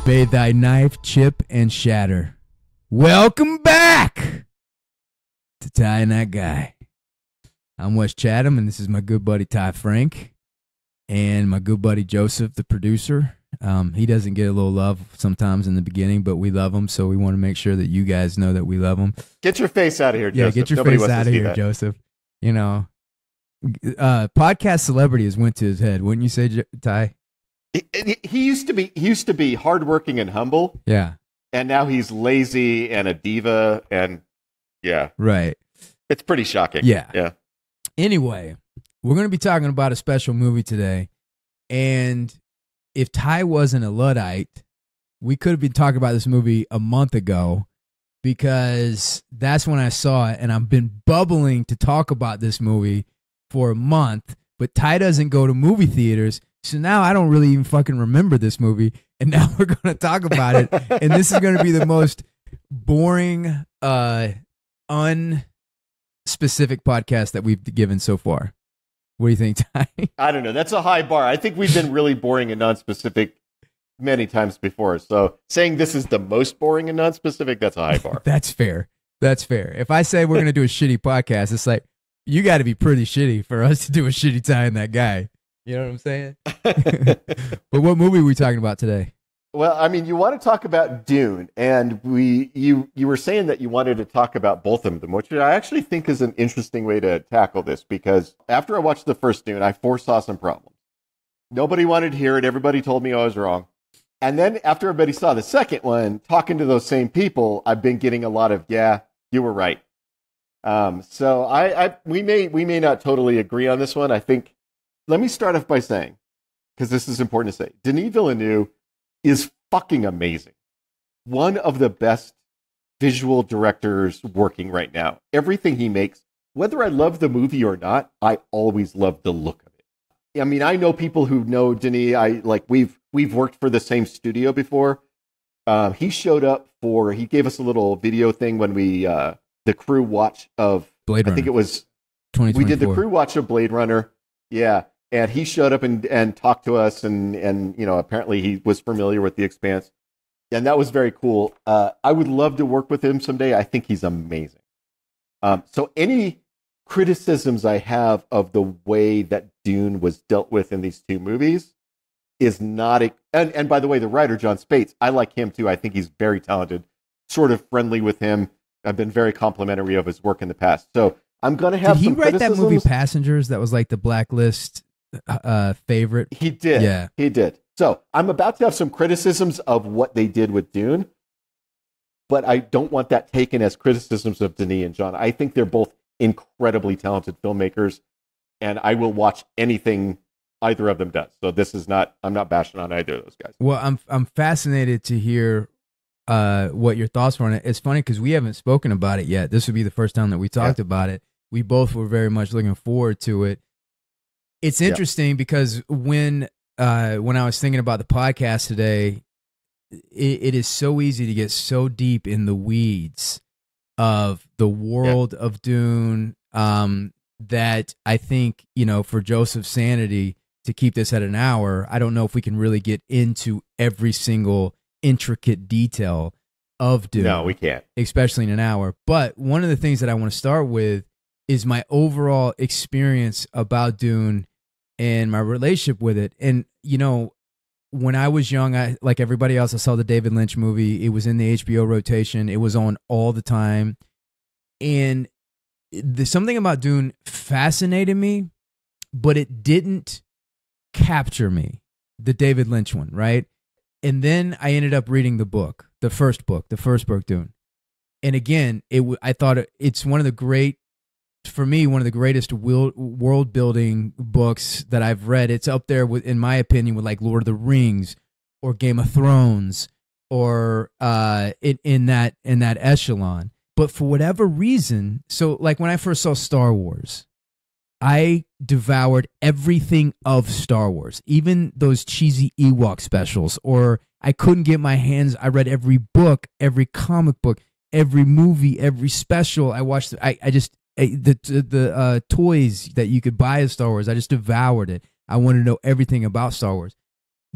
Bathe thy knife, chip, and shatter. Welcome back to Ty and That Guy. I'm Wes Chatham, and this is my good buddy Ty Franck, and my good buddy Joseph, the producer. He doesn't get a little love sometimes in the beginning, but we love him, so we want to make sure that you guys know that we love him. Get your face out of here, Joseph. Yeah, get your face out of here, Joseph. You know, podcast celebrity has went to his head, wouldn't you say, Ty? He used to be hardworking and humble. Yeah. And now he's lazy and a diva, and yeah. Right. It's pretty shocking. Yeah. Yeah. Anyway, we're going to be talking about a special movie today. And if Ty wasn't a Luddite, we could have been talking about this movie a month ago, because that's when I saw it, and I've been bubbling to talk about this movie for a month, but Ty doesn't go to movie theaters. So now I don't really even fucking remember this movie, and now we're going to talk about it, and this is going to be the most boring, unspecific podcast that we've given so far. What do you think, Ty? I don't know. That's a high bar. I think we've been really boring and non-specific many times before. So saying this is the most boring and non-specific, that's a high bar. That's fair. That's fair. If I say we're going to do a shitty podcast, it's like, you got to be pretty shitty for us to do a shitty Ty and That Guy. You know what I'm saying? But what movie are we talking about today? Well, I mean, you want to talk about Dune, and you were saying that you wanted to talk about both of them, which I actually think is an interesting way to tackle this, because after I watched the first Dune, I foresaw some problems. Nobody wanted to hear it. Everybody told me I was wrong. And then after everybody saw the second one, talking to those same people, I've been getting a lot of, yeah, you were right. So we may not totally agree on this one. I think, let me start off by saying, because this is important to say, Denis Villeneuve is fucking amazing. One of the best visual directors working right now. Everything he makes, whether I love the movie or not, I always love the look of it. I mean, I know people who know Denis. We've worked for the same studio before. He showed up he gave us a little video thing when we the crew watch of Blade Runner. I think it was 2024. We did the crew watch of Blade Runner. Yeah. And he showed up and talked to us, and you know, apparently he was familiar with the Expanse, and that was very cool. I would love to work with him someday. I think he's amazing. So any criticisms I have of the way that Dune was dealt with in these two movies is not and by the way, the writer John Spates, I like him too. I think he's very talented. Sort of friendly with him. I've been very complimentary of his work in the past. So I'm going to have some criticisms. Did he write that movie Passengers that was like the Blacklist favorite? He did. Yeah. He did. So I'm about to have some criticisms of what they did with Dune, but I don't want that taken as criticisms of Denis and John. I think they're both incredibly talented filmmakers, and I will watch anything either of them does. So I'm not bashing on either of those guys. Well, I'm fascinated to hear what your thoughts were on it. It's funny because we haven't spoken about it yet. This would be the first time that we talked about it. We both were very much looking forward to it. It's interesting because when I was thinking about the podcast today, it is so easy to get so deep in the weeds of the world of Dune that I think, you know, for Joseph's sanity to keep this at an hour, I don't know if we can really get into every single intricate detail of Dune. No, we can't. Especially in an hour. But one of the things that I want to start with is my overall experience about Dune and my relationship with it. And, you know, when I was young, like everybody else, I saw the David Lynch movie. It was in the HBO rotation. It was on all the time. And something about Dune fascinated me, but it didn't capture me, the David Lynch one, right? And then I ended up reading the book, the first book, Dune. And again, I thought it's one of the greatest world building books that I've read. It's up there with, in my opinion, with like Lord of the Rings or Game of Thrones or in that echelon. But for whatever reason, so like when I first saw Star Wars, I devoured everything of Star Wars, even those cheesy Ewok specials, or I couldn't get my hands. I read every book, every comic book, every movie, every special. I watched. The toys that you could buy of Star Wars. I just devoured it. I wanted to know everything about Star Wars.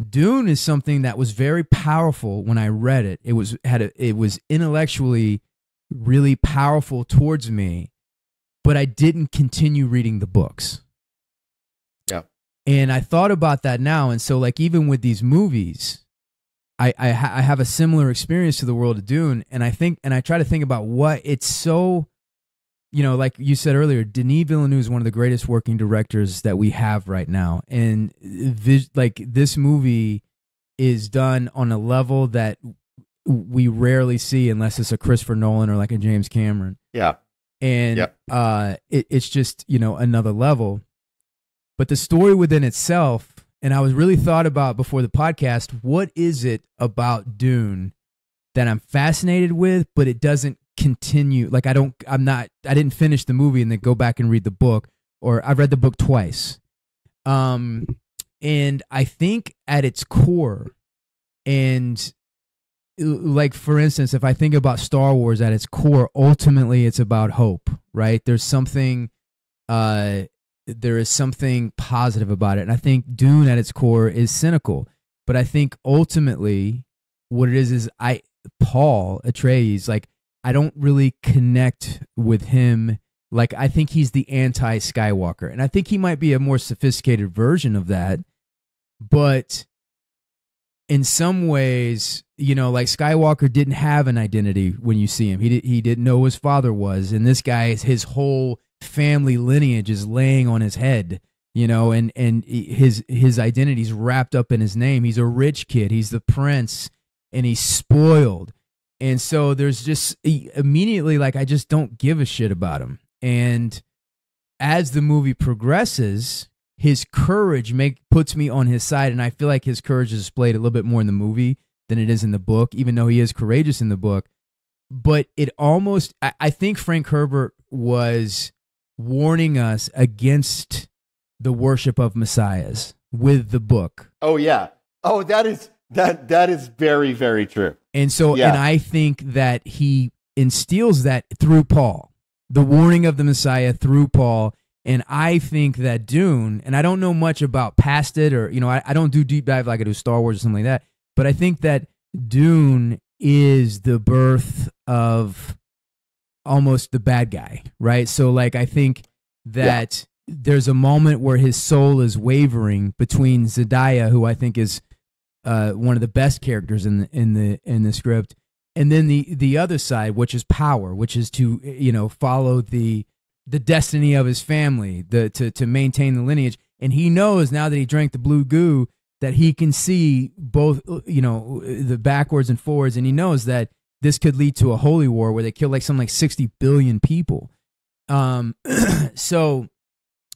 Dune is something that was very powerful when I read it. It was intellectually really powerful towards me, but I didn't continue reading the books. Yeah. And I thought about that now, and so like even with these movies, I have a similar experience to the world of Dune, and I try to think about what it's so, like you said earlier, Denis Villeneuve is one of the greatest working directors that we have right now. And like this movie is done on a level that we rarely see unless it's a Christopher Nolan or like a James Cameron. Yeah. And it's just, another level. But the story within itself, and I was really thought about before the podcast, what is it about Dune that I'm fascinated with, but it doesn't continue? Like I didn't finish the movie and then go back and read the book, or I've read the book twice. And I think at its core, and like for instance, if I think about Star Wars at its core, ultimately it's about hope, right? There is something positive about it. And I think Dune at its core is cynical, but I think ultimately what it is Paul Atreides, like, I don't really connect with him. Like, I think he's the anti-Skywalker. And I think he might be a more sophisticated version of that. But in some ways, like Skywalker didn't have an identity when you see him. He didn't know who his father was. And this guy, his whole family lineage is laying on his head, and his identity's wrapped up in his name. He's a rich kid. He's the prince, and he's spoiled. And so there's just immediately, like, I just don't give a shit about him. And as the movie progresses, his courage puts me on his side. And I feel like his courage is displayed a little bit more in the movie than it is in the book, even though he is courageous in the book. But it almost, I think Frank Herbert was warning us against the worship of messiahs with the book. Oh, yeah. Oh, that is very, very true. And so, and I think that he instills that through Paul, the warning of the Messiah through Paul. And I think that Dune, and I don't know much about past it, or, I don't do deep dive like I do Star Wars or something like that, but I think that Dune is the birth of almost the bad guy, right? So like, I think that there's a moment where his soul is wavering between Zendaya, who I think is one of the best characters in the script, and then the other side, which is power, which is to follow the destiny of his family, to maintain the lineage. And he knows now that he drank the blue goo that he can see both the backwards and forwards, and he knows that this could lead to a holy war where they kill like 60 billion people. So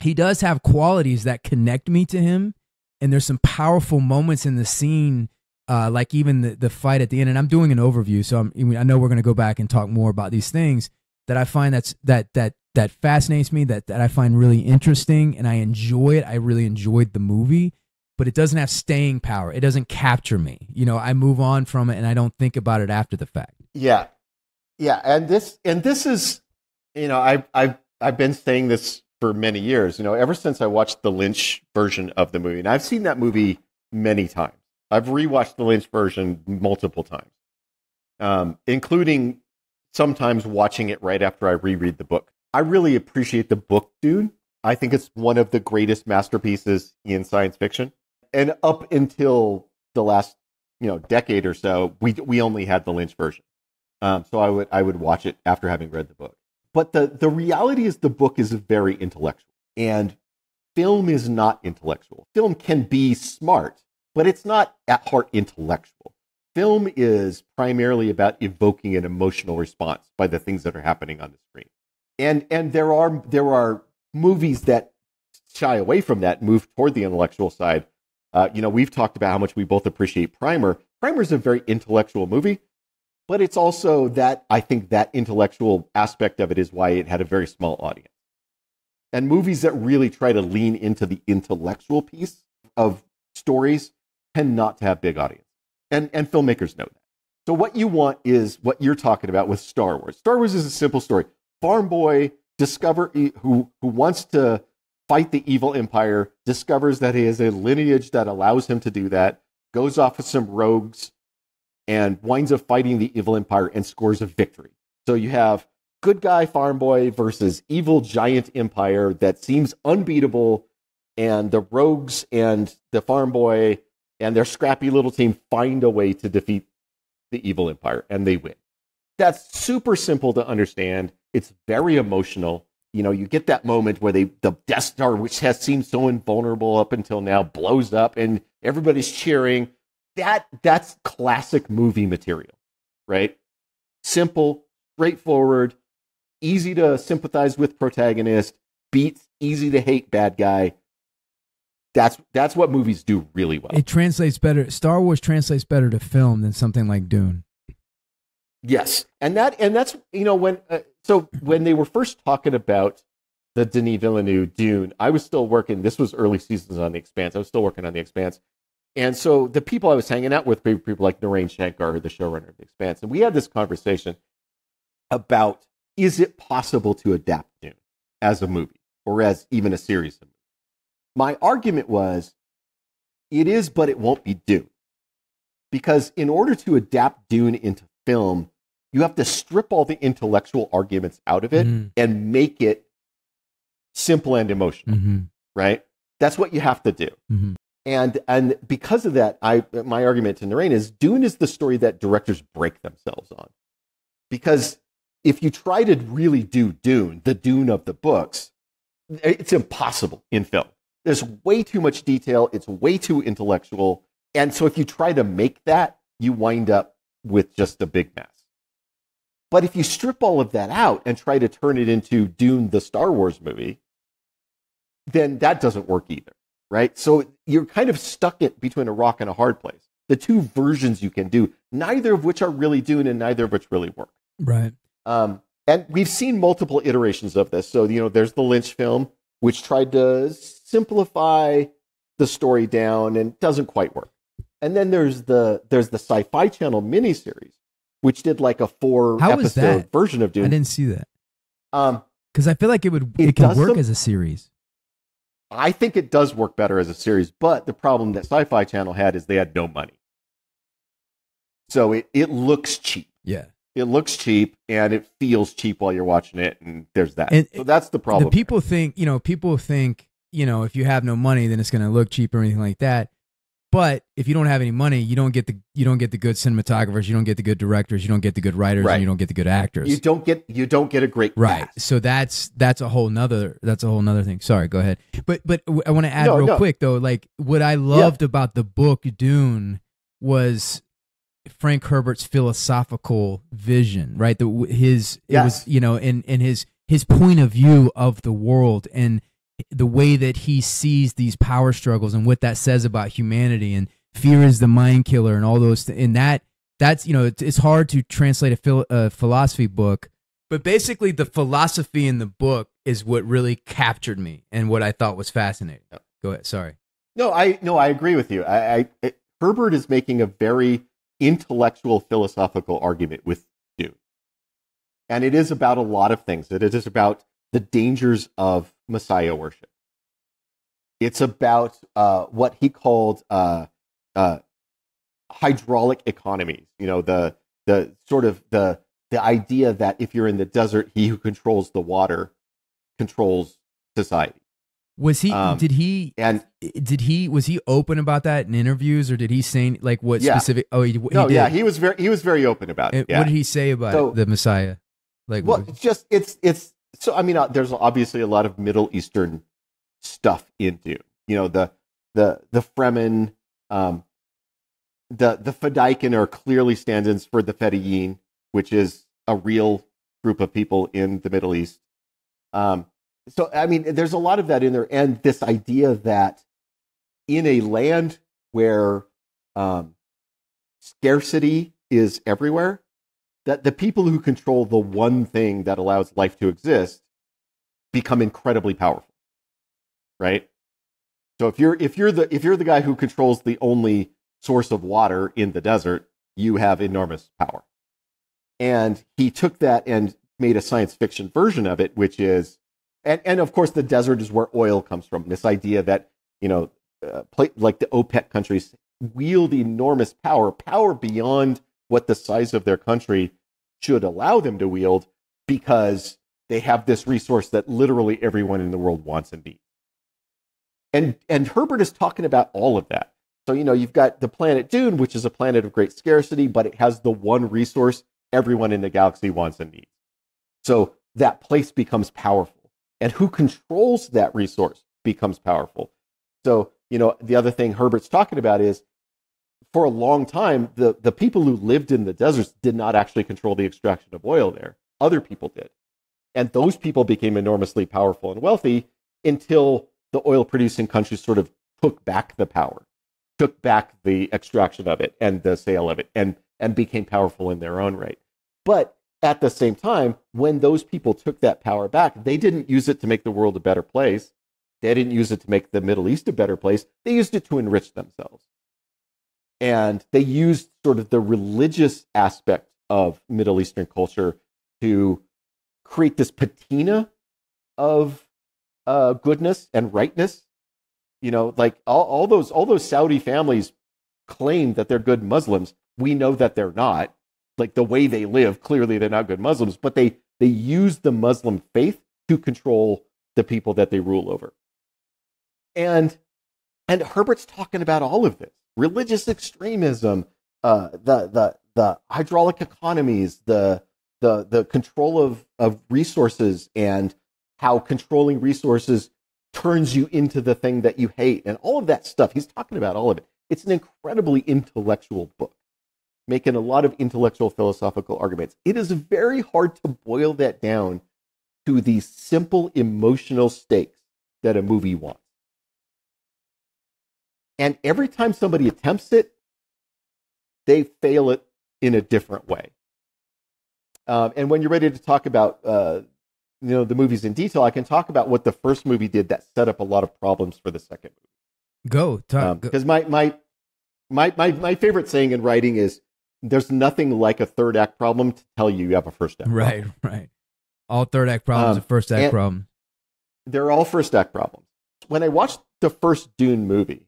he does have qualities that connect me to him. And there's some powerful moments in the scene, like even the fight at the end. And I'm doing an overview, so I know we're going to go back and talk more about these things that I find that fascinates me, that I find really interesting, and I enjoy it. I really enjoyed the movie, but it doesn't have staying power. It doesn't capture me. I move on from it, and I don't think about it after the fact. Yeah, and this is, I've been saying this for many years, ever since I watched the Lynch version of the movie. And I've seen that movie many times. I've rewatched the Lynch version multiple times, including sometimes watching it right after I reread the book. I really appreciate the book Dune. I think it's one of the greatest masterpieces in science fiction. And up until the last, decade or so, we only had the Lynch version. So I would watch it after having read the book. But the reality is the book is very intellectual, and film is not intellectual. Film can be smart, but it's not at heart intellectual. Film is primarily about evoking an emotional response by the things that are happening on the screen. And there are movies that shy away from that, move toward the intellectual side. We've talked about how much we both appreciate Primer. Primer is a very intellectual movie. But it's also that, I think that intellectual aspect of it is why it had a very small audience. And movies that really try to lean into the intellectual piece of stories tend not to have big audiences. And filmmakers know that. So what you want is what you're talking about with Star Wars. Star Wars is a simple story. Farm boy who wants to fight the evil empire, discovers that he has a lineage that allows him to do that, goes off with some rogues, and winds up fighting the evil empire and scores a victory. So you have good guy farm boy versus evil giant empire that seems unbeatable, and the rogues and the farm boy and their scrappy little team find a way to defeat the evil empire, and they win. That's super simple to understand. It's very emotional. You know, you get that moment where the Death Star, which has seemed so invulnerable up until now, blows up and everybody's cheering. That's classic movie material, right? Simple, straightforward, easy to sympathize with protagonist, beats easy to hate bad guy. That's what movies do really well. It translates better. Star Wars translates better to film than something like Dune. Yes, and that's when they were first talking about the Denis Villeneuve Dune, I was still working. This was early seasons on The Expanse. I was still working on The Expanse, and so the people I was hanging out with were people like Narain Shankar, the showrunner of The Expanse, and we had this conversation about, is it possible to adapt Dune as a movie or as even a series of movies? My argument was, it is, but it won't be Dune, because in order to adapt Dune into film, you have to strip all the intellectual arguments out of it and make it simple and emotional, right? That's what you have to do. And because of that, my argument to Narain is, Dune is the story that directors break themselves on. Because if you try to really do Dune, the Dune of the books, it's impossible in film. There's way too much detail. It's way too intellectual. And so if you try to make that, you wind up with just a big mess. But if you strip all of that out and try to turn it into Dune, the Star Wars movie, then that doesn't work either, right? So you're kind of stuck between a rock and a hard place. The two versions you can do, neither of which are really Dune and neither of which really work. Right. And we've seen multiple iterations of this. So, there's the Lynch film, which tried to simplify the story down and doesn't quite work. And then there's the Sci-Fi Channel miniseries, which did like a 4-episode version of Dune. I didn't see that. Because I feel like it can work as a series. I think it does work better as a series, but the problem that Sci-Fi Channel had is they had no money. So it looks cheap. Yeah. It looks cheap and it feels cheap while you're watching it, and there's that. And so that's the problem. People think, if you have no money, then it's going to look cheap or anything like that. But if you don't have any money, you don't get the good cinematographers, you don't get the good directors, you don't get the good writers, and you don't get the good actors. You don't get a great cast. So that's a whole nother thing. Sorry, go ahead. But I want to add quick though, like what I loved about the book Dune was Frank Herbert's philosophical vision, right? It was in his point of view of the world and the way that he sees these power struggles and what that says about humanity, and fear is the mind killer and all those and that's it's hard to translate a philosophy book, but basically the philosophy in the book is what really captured me and what I thought was fascinating. Go ahead. Sorry. No, I agree with you. Herbert is making a very intellectual philosophical argument with Dune, and it is about a lot of things. It is about the dangers of Messiah worship. It's about what he called hydraulic economies. The sort of the idea that if you're in the desert, he who controls the water controls society. Was he? Was he open about that in interviews, or did he say like what specific? Oh, he did. He was very open about it. What did he say about the Messiah? Like, it's. So, there's obviously a lot of Middle Eastern stuff in Dune. The Fremen, the Fedaykin are clearly stand-ins for the Fedayeen, which is a real group of people in the Middle East. There's a lot of that in there. And this idea that in a land where scarcity is everywhere, that the people who control the one thing that allows life to exist become incredibly powerful, right? So if you're the guy who controls the only source of water in the desert, you have enormous power. And he took that and made a science fiction version of it, which is, and of course the desert is where oil comes from. This idea that like the OPEC countries wield enormous power beyond what the size of their country should allow them to wield, because they have this resource that literally everyone in the world wants and needs. And Herbert is talking about all of that. So, you've got the planet Dune, which is a planet of great scarcity, but it has the one resource everyone in the galaxy wants and needs. So that place becomes powerful. And who controls that resource becomes powerful. So, the other thing Herbert's talking about is, for a long time, the people who lived in the deserts did not actually control the extraction of oil there. Other people did. And those people became enormously powerful and wealthy until the oil-producing countries sort of took back the power, took back the extraction of it and the sale of it, and became powerful in their own right. But at the same time, when those people took that power back, they didn't use it to make the world a better place. They didn't use it to make the Middle East a better place. They used it to enrich themselves. And they used sort of the religious aspect of Middle Eastern culture to create this patina of goodness and rightness. Like all those Saudi families claim that they're good Muslims. We know that they're not. Like, the way they live, clearly they're not good Muslims, but they use the Muslim faith to control the people that they rule over. And Herbert's talking about all of this: religious extremism, the hydraulic economies, the control of resources, and how controlling resources turns you into the thing that you hate, and all of that stuff. He's talking about all of it. It's an incredibly intellectual book, making a lot of intellectual philosophical arguments. It is very hard to boil that down to the simple emotional stakes that a movie wants. And every time somebody attempts it, they fail it in a different way. And when you're ready to talk about the movies in detail, I can talk about what the first movie did that set up a lot of problems for the second movie. Go. Because my favorite saying in writing is, there's nothing like a third act problem to tell you have a first act problem. Right. All third act problems are first act problems. They're all first act problems. When I watched the first Dune movie,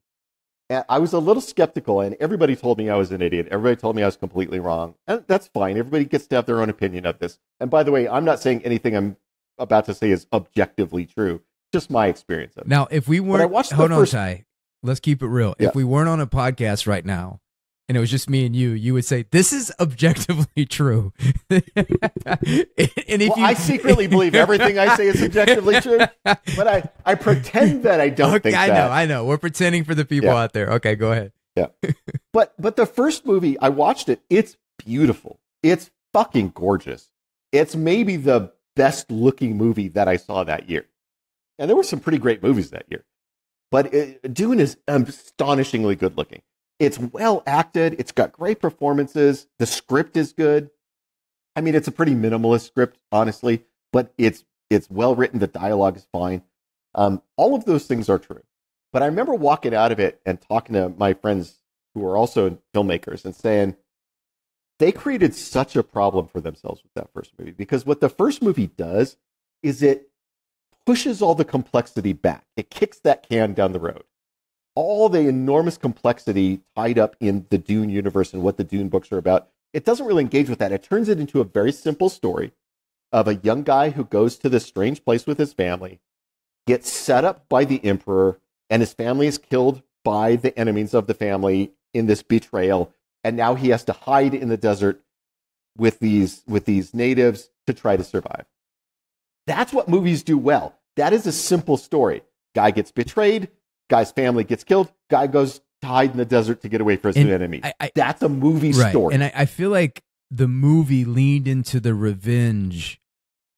I was a little skeptical, and everybody told me I was an idiot. Everybody told me I was completely wrong. And that's fine. Everybody gets to have their own opinion of this. And by the way, I'm not saying anything I'm about to say is objectively true. Just my experience of it. Now, if we weren't... Hold on, Ty. Let's keep it real. Yeah. If we weren't on a podcast right now, and it was just me and you would say, this is objectively true. I secretly believe everything I say is objectively true, but I pretend that I don't think that. I know. We're pretending for the people out there. Okay, go ahead. Yeah. But the first movie, I watched it. It's beautiful. It's fucking gorgeous. It's maybe the best looking movie that I saw that year. And there were some pretty great movies that year. But Dune is astonishingly good looking. It's well acted. It's got great performances. The script is good. I mean, it's a pretty minimalist script, honestly, but it's well written. The dialogue is fine. All of those things are true. But I remember walking out of it and talking to my friends who are also filmmakers and saying they created such a problem for themselves with that first movie, because what the first movie does is it pushes all the complexity back. It kicks that can down the road. All the enormous complexity tied up in the Dune universe and what the Dune books are about, it doesn't really engage with that. It turns it into a very simple story of a young guy who goes to this strange place with his family, gets set up by the Emperor, and his family is killed by the enemies of the family in this betrayal, and now he has to hide in the desert with these natives to try to survive. That's what movies do well. That is a simple story. Guy gets betrayed, guy's family gets killed, guy goes to hide in the desert to get away from his enemies. That's a movie story. And I feel like the movie leaned into the revenge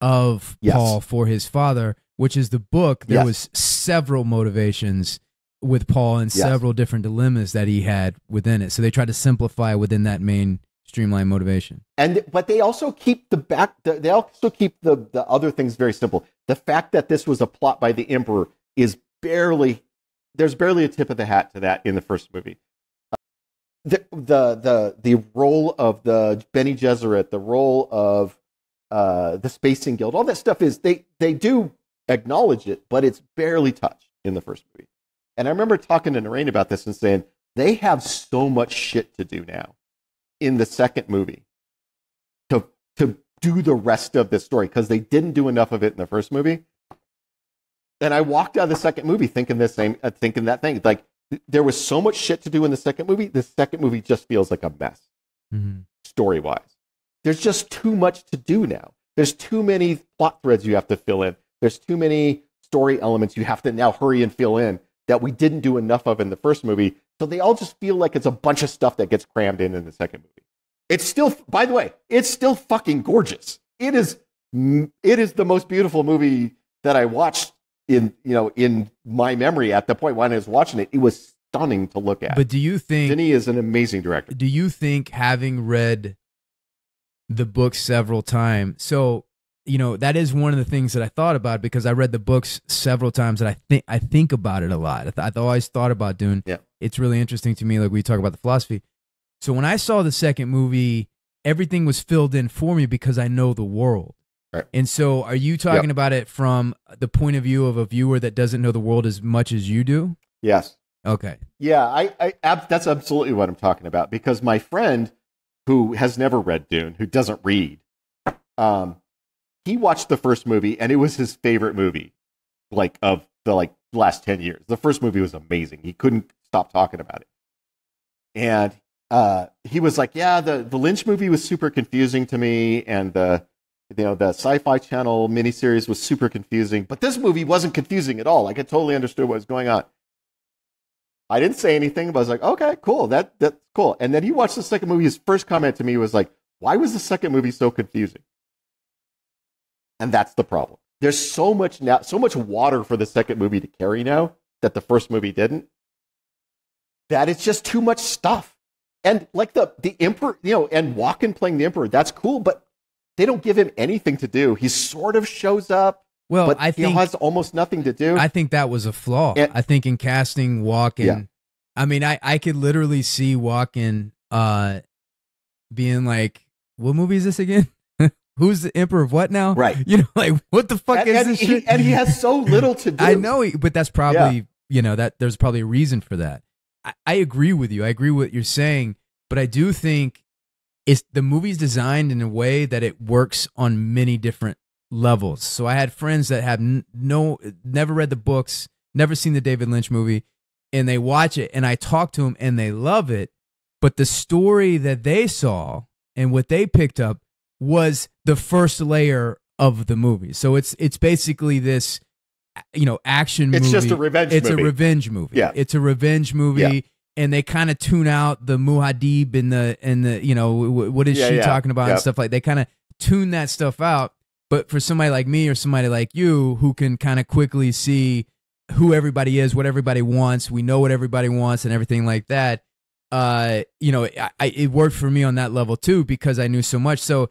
of Paul for his father, which is the book. There was several motivations with Paul and several different dilemmas that he had within it. So they tried to simplify within that main streamline motivation. But they also keep the other things very simple. The fact that this was a plot by the Emperor is there's barely a tip of the hat to that in the first movie. The role of the Bene Gesserit, the role of the Spacing Guild, all that stuff is they do acknowledge it, but it's barely touched in the first movie. And I remember talking to Narain about this and saying, They have so much shit to do now in the second movie to do the rest of the story, because they didn't do enough of it in the first movie. And I walked out of the second movie thinking thinking that thing. Like, there was so much shit to do in the second movie. The second movie just feels like a mess, story-wise. There's just too much to do now. There's too many plot threads you have to fill in. There's too many story elements you have to now hurry and fill in that we didn't do enough of in the first movie. So they all just feel like it's a bunch of stuff that gets crammed in the second movie. It's still, by the way, it's still fucking gorgeous. It is the most beautiful movie that I watched in my memory at the point when I was watching it. It was stunning to look at. But do you think Denis is an amazing director? Do you think, having read the book several times, so that is one of the things that I thought about, because I read the books several times, and I think about it a lot. I've always thought about Dune. Yeah. It's really interesting to me, like we talk about the philosophy. So when I saw the second movie, everything was filled in for me because I know the world. Right. And so are you talking about it from the point of view of a viewer that doesn't know the world as much as you do? Yes. Okay. Yeah, that's absolutely what I'm talking about, because my friend who has never read Dune, who doesn't read, he watched the first movie and it was his favorite movie, of the last 10 years. The first movie was amazing. He couldn't stop talking about it. And he was like, yeah, the Lynch movie was super confusing to me, and the Sci-Fi Channel miniseries was super confusing, but this movie wasn't confusing at all. Like, I totally understood what was going on. I didn't say anything, but I was like, okay, cool, that's cool. And then he watched the second movie. His first comment to me was like, why was the second movie so confusing? And that's the problem. There's so much water for the second movie to carry now that the first movie didn't, that it's just too much stuff. And like the Emperor, and Walken playing the Emperor, that's cool, but they don't give him anything to do. He sort of shows up, but I think he has almost nothing to do. I think that was a flaw. I think in casting Walken, I mean, I could literally see Walken being like, what movie is this again? Who's the Emperor of what now? Right. Like, what the fuck is this shit? And he has so little to do. I know, but that's probably, that there's probably a reason for that. I agree with you. I agree with what you're saying, but I do think the movie's designed in a way that it works on many different levels. So I had friends that have never read the books, never seen the David Lynch movie, and they watch it, and I talk to them, and they love it, but the story that they saw and what they picked up was the first layer of the movie. So it's basically this action movie. It's just a revenge movie. It's a revenge movie. Yeah. It's a revenge movie. Yeah. And they kind of tune out the Muad'Dib and the what is she talking about and stuff like. They kind of tune that stuff out. But for somebody like me or somebody like you who can kind of quickly see who everybody is, what everybody wants, we know what everybody wants and everything like that. It worked for me on that level too, because I knew so much. So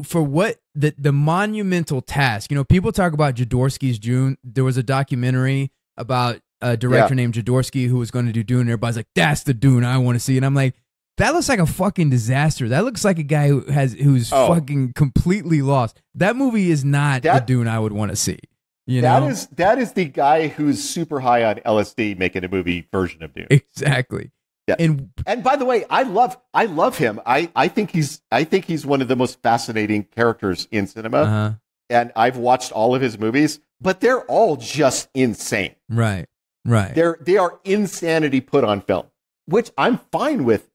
for what the monumental task, people talk about Jodorowsky's Dune. There was a documentary about a director named Jodorowsky who was going to do Dune. And everybody's like, that's the Dune I want to see. And I'm like, that looks like a fucking disaster. That looks like a guy who's fucking completely lost. That movie is not the Dune I would want to see. That is the guy who's super high on LSD making a movie version of Dune. Exactly. Yeah. And by the way, I love him. I think he's one of the most fascinating characters in cinema. Uh-huh. And I've watched all of his movies, but they're all just insane. Right. They are insanity put on film, which I'm fine with.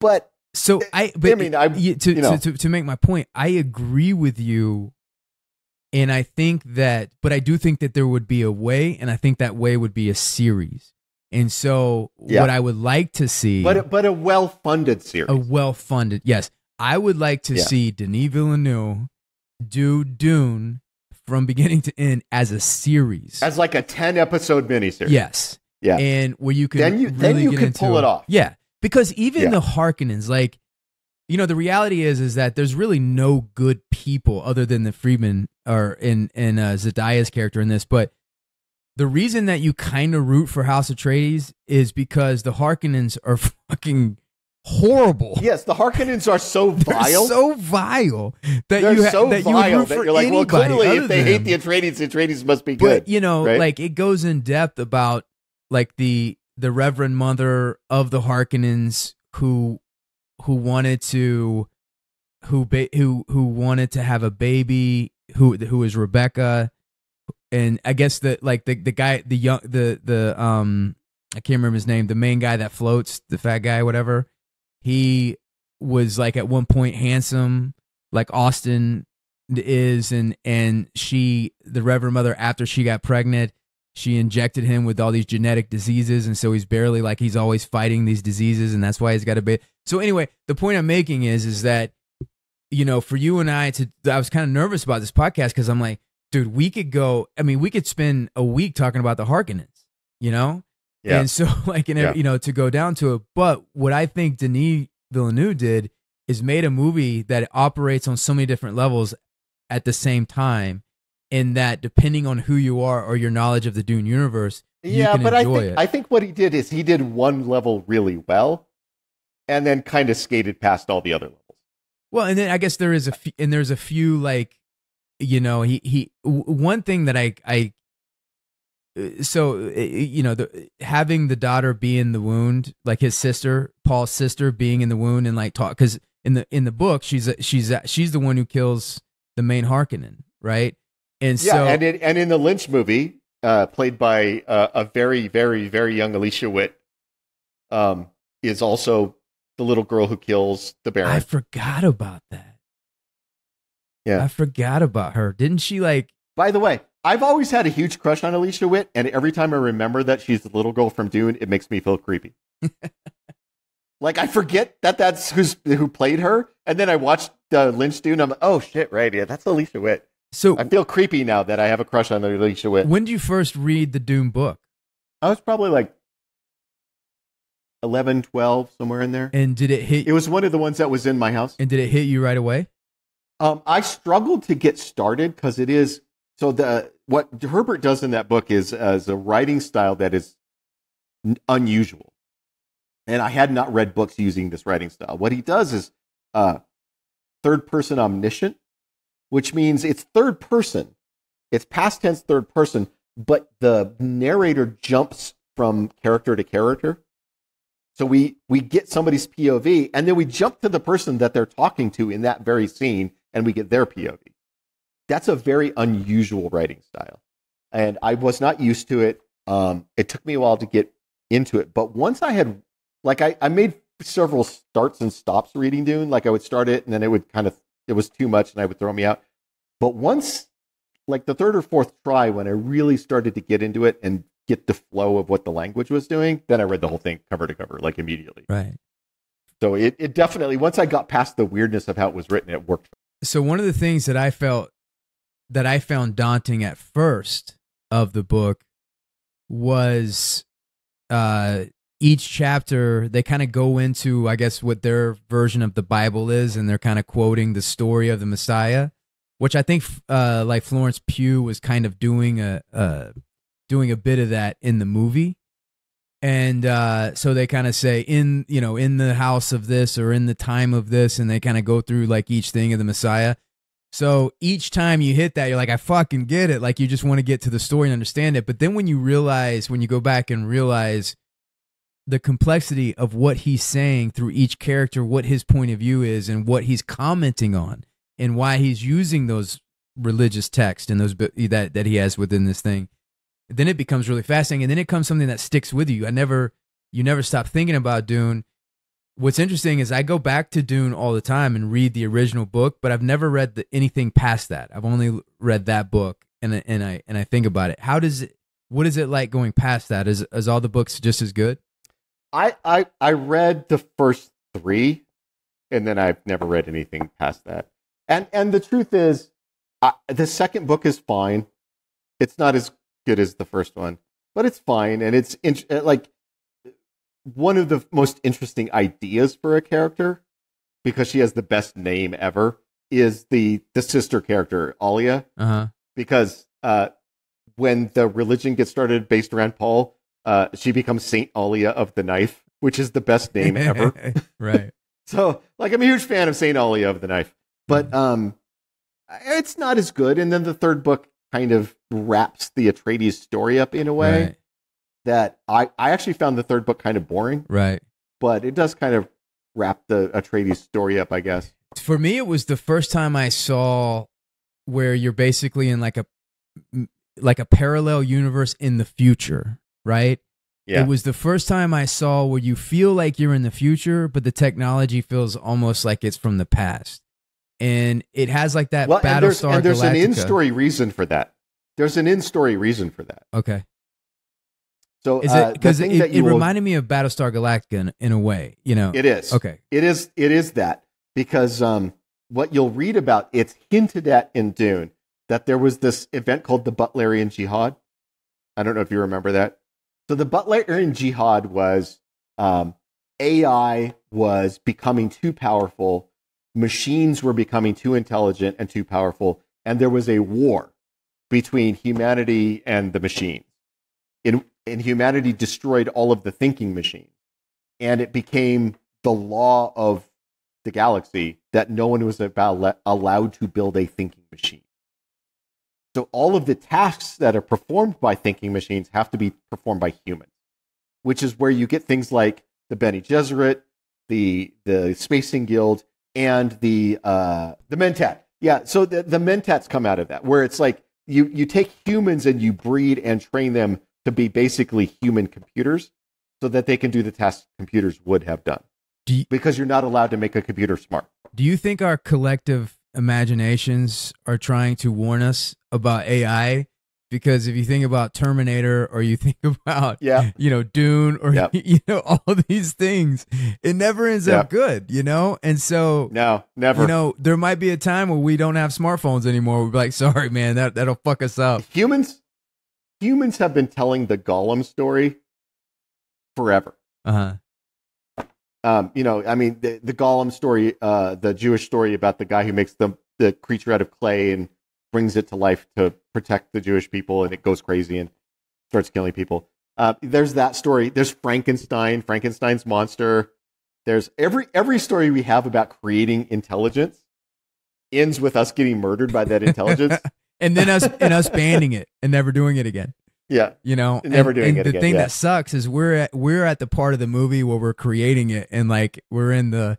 But to make my point, I agree with you, and I think that, but I do think that there would be a way, and I think that way would be a series. And so, what I would like to see, but a well-funded series, yes, I would like to see Denis Villeneuve do Dune from beginning to end as a series, as like a 10-episode miniseries. Yes, and where you can then you can pull it off. Yeah, because even the Harkonnens, like, the reality is that there's really no good people other than the Freedman or in Zendaya's character in this, but. The reason that you kind of root for House Atreides is because the Harkonnens are fucking horrible. Yes, the Harkonnens are so vile. They're so vile that you that vile that you're like, well, clearly if they hate them. the Atreides must be good. But, right? like, it goes in depth about like the the Reverend Mother of the Harkonnens who wanted to wanted to have a baby who is Rebecca, and I guess the guy, I can't remember his name, the main guy that floats, the fat guy, whatever. He was like at one point handsome, like Austin is, and she, the Reverend Mother, after she got pregnant, she injected him with all these genetic diseases, and so he's barely, like, he's always fighting these diseases, and that's why he's got a baby. So anyway, the point I'm making is that, you know, for you and I was kind of nervous about this podcast because I'm like, dude, we could spend a week talking about the Harkonnens, you know? Yeah. And so, like, you know, to go down to it. But what I think Denis Villeneuve did is made a movie that operates on so many different levels at the same time, in that depending on who you are or your knowledge of the Dune universe, you can enjoy it. I think what he did is he did one level really well and then kind of skated past all the other levels. Well, and then I guess there's a few, like, you know, one thing that you know, having the daughter be in the wound, like his sister, Paul's sister, being in the wound and like talk, because in the book she's the one who kills the main Harkonnen, right? And so and in the Lynch movie, played by a very, very, very young Alicia Witt, is also the little girl who kills the Baron. I forgot about that. Yeah, I forgot about her. Didn't she, like? By the way, I've always had a huge crush on Alicia Witt, and every time I remember that she's the little girl from Dune, it makes me feel creepy. Like, I forget that's who played her, and then I watched Lynch Dune. I'm like, oh shit, right? Yeah, that's Alicia Witt. So I feel creepy now that I have a crush on Alicia Witt. When did you first read the Dune book? I was probably like 11, 12, somewhere in there. And did it hit? It was one of the ones that was in my house. And did it hit you right away? I struggled to get started because it is what Herbert does in that book is a writing style that is unusual, and I had not read books using this writing style. What he does is third person omniscient, which means it's third person. It's past tense third person, but the narrator jumps from character to character. So we get somebody's POV, and then we jump to the person that they're talking to in that very scene, and we get their POV. That's a very unusual writing style, and I was not used to it. It took me a while to get into it, but once I had, like, I made several starts and stops reading Dune. Like, I would start it, and then it was too much, and I would throw me out. But once, like, the third or fourth try, when I really started to get into it and get the flow of what the language was doing, then I read the whole thing cover to cover, like, immediately. Right. So it definitely, once I got past the weirdness of how it was written, it worked. So one of the things that I found daunting at first of the book was each chapter, they kind of go into, I guess, what their version of the Bible is, and they're kind of quoting the story of the Messiah, which I think like Florence Pugh was kind of doing a bit of that in the movie. And so they kind of say in the house of this or in the time of this, and they kind of go through like each thing of the Messiah. So each time you hit that, you're like, I fucking get it. Like, you just want to get to the story and understand it. But then when you go back and realize the complexity of what he's saying through each character, what his point of view is, and what he's commenting on, and why he's using those religious texts and those that he has within this thing, then it becomes really fascinating. And then it comes something that sticks with you. You never stop thinking about Dune. What's interesting is I go back to Dune all the time and read the original book, but I've never read anything past that. I've only read that book, and I think about it. What is it like going past that? Is all the books just as good? I read the first 3, and then I've never read anything past that. And the truth is, the second book is fine. It's not as good as the first one, but it's fine, and it's like one of the most interesting ideas for a character, because she has the best name ever, is the sister character Alia. Because when the religion gets started based around Paul, she becomes Saint Alia of the Knife, which is the best name ever. Right. So, like, I'm a huge fan of Saint Alia of the Knife, but it's not as good. And then the third book kind of wraps the Atreides story up in a way. Right. that I actually found the third book kind of boring. Right. But it does kind of wrap the Atreides story up, I guess. For me, it was the first time I saw where you're basically in like a parallel universe in the future, right? Yeah. It was the first time I saw where you feel like you're in the future, but the technology feels almost like it's from the past. And it has like that Battlestar and there's Galactica. an in-story reason for that. There's an in-story reason for that. Okay. So is it because it reminded me of Battlestar Galactica in a way, you know? It is. Okay. It is that because what you'll read about, it's hinted at in Dune that there was this event called the Butlerian Jihad. I don't know if you remember that. So the Butlerian Jihad was AI was becoming too powerful, machines were becoming too intelligent and too powerful, and there was a war between humanity and the machines. And humanity destroyed all of the thinking machines. And it became the law of the galaxy that no one was allowed to build a thinking machine. So all of the tasks that are performed by thinking machines have to be performed by humans, which is where you get things like the Bene Gesserit, the Spacing Guild, and the Mentat. Yeah, so the Mentats come out of that, where it's like you take humans and you breed and train them to be basically human computers so that they can do the tasks computers would have done. Because you're not allowed to make a computer smart. Do you think our collective imaginations are trying to warn us about AI? Because if you think about Terminator or you think about, Dune or, all of these things, it never ends up good, And so, no, never. There might be a time where we don't have smartphones anymore. We'll be like, sorry, man, that'll fuck us up. Humans have been telling the Gollum story forever. Uh-huh. The Gollum story, the Jewish story about the guy who makes the creature out of clay and brings it to life to protect the Jewish people, and it goes crazy and starts killing people. There's that story. There's Frankenstein's monster. There's every story we have about creating intelligence ends with us getting murdered by that intelligence. And then us banning it and never doing it again. Yeah. Never doing it again. The thing that sucks is we're at the part of the movie where we're creating it, and like we're in the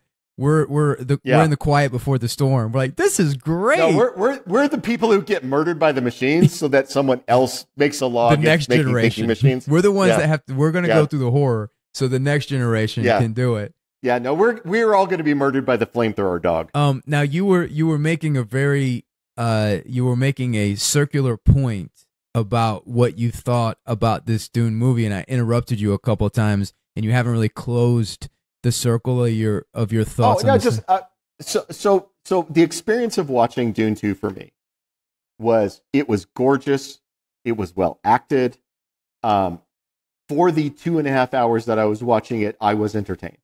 quiet before the storm. We're like, this is great. No, we're the people who get murdered by the machines so that someone else makes a law against making thinking machines. We're the ones that have to, we're going to go through the horror so the next generation can do it. Yeah, no, we're all going to be murdered by the flamethrower dog. Now you were making a circular point about what you thought about this Dune movie, and I interrupted you a couple of times, and you haven't really closed the circle of your thoughts. So the experience of watching Dune 2 for me was gorgeous, it was well acted. For the 2.5 hours that I was watching it, I was entertained,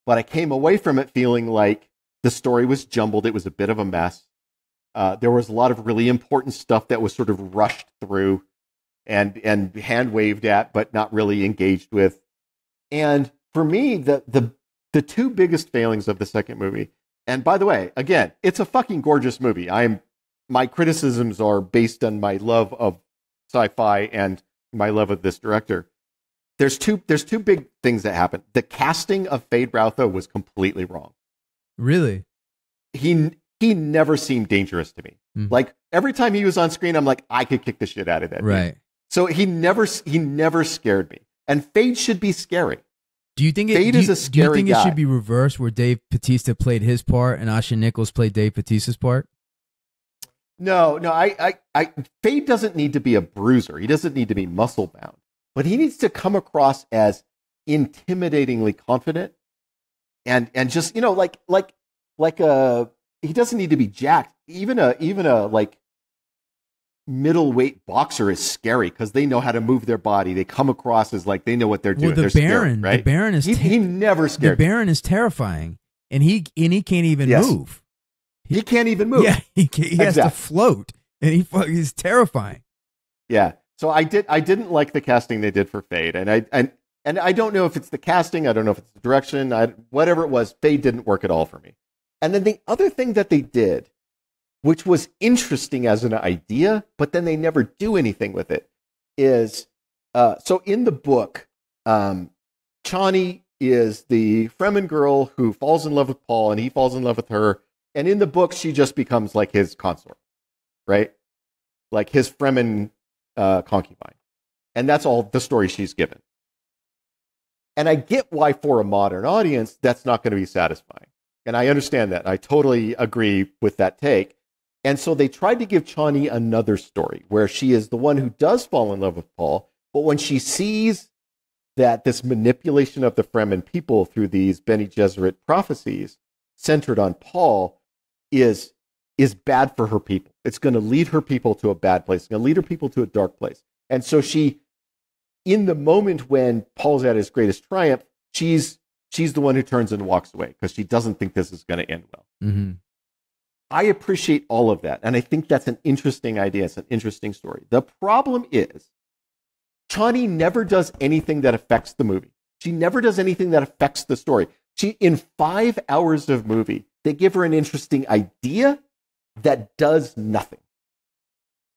but I came away from it feeling like the story was jumbled. It was a bit of a mess. There was a lot of really important stuff that was sort of rushed through and hand waved at, but not really engaged with. And for me, the two biggest failings of the second movie, and by the way, again, it's a fucking gorgeous movie. My criticisms are based on my love of sci-fi and my love of this director. There's two big things that happen. The casting of Fade Routho was completely wrong. Really? He never seemed dangerous to me. Mm-hmm. Like every time he was on screen, I'm like, I could kick the shit out of that. Right. Dude. So he never scared me. And Fade should be scary. Do you think Fade is a scary guy. Do you think it should be reversed, where Dave Bautista played his part and Asha Nichols played Dave Bautista's part? No. Fade doesn't need to be a bruiser. He doesn't need to be muscle bound, but he needs to come across as intimidatingly confident and just he doesn't need to be jacked. Even a like middleweight boxer is scary because they know how to move their body. They come across as like they know what they're doing. Well, the Baron is he never scared. The Baron is terrifying, and he can't even move. He can't even move. Yeah, he has to float, and he's terrifying. Yeah. So I didn't like the casting they did for Fade, and I don't know if it's the casting. I don't know if it's the direction. Whatever it was, Fade didn't work at all for me. And then the other thing that they did, which was interesting as an idea, but then they never do anything with it, is So in the book, Chani is the Fremen girl who falls in love with Paul, and he falls in love with her. And in the book, she just becomes like his consort, right? Like his Fremen concubine. And that's all the story she's given. And I get why for a modern audience, that's not going to be satisfying. And I understand that. I totally agree with that take. And so they tried to give Chani another story where she is the one who does fall in love with Paul. But when she sees that this manipulation of the Fremen people through these Bene Gesserit prophecies centered on Paul is bad for her people. It's going to lead her people to a bad place. It's going to lead her people to a dark place. And so she, in the moment when Paul's at his greatest triumph, she's the one who turns and walks away because she doesn't think this is going to end well. Mm-hmm. I appreciate all of that. And I think that's an interesting idea. It's an interesting story. The problem is Chani never does anything that affects the movie. She never does anything that affects the story. In 5 hours of movie, they give her an interesting idea that does nothing.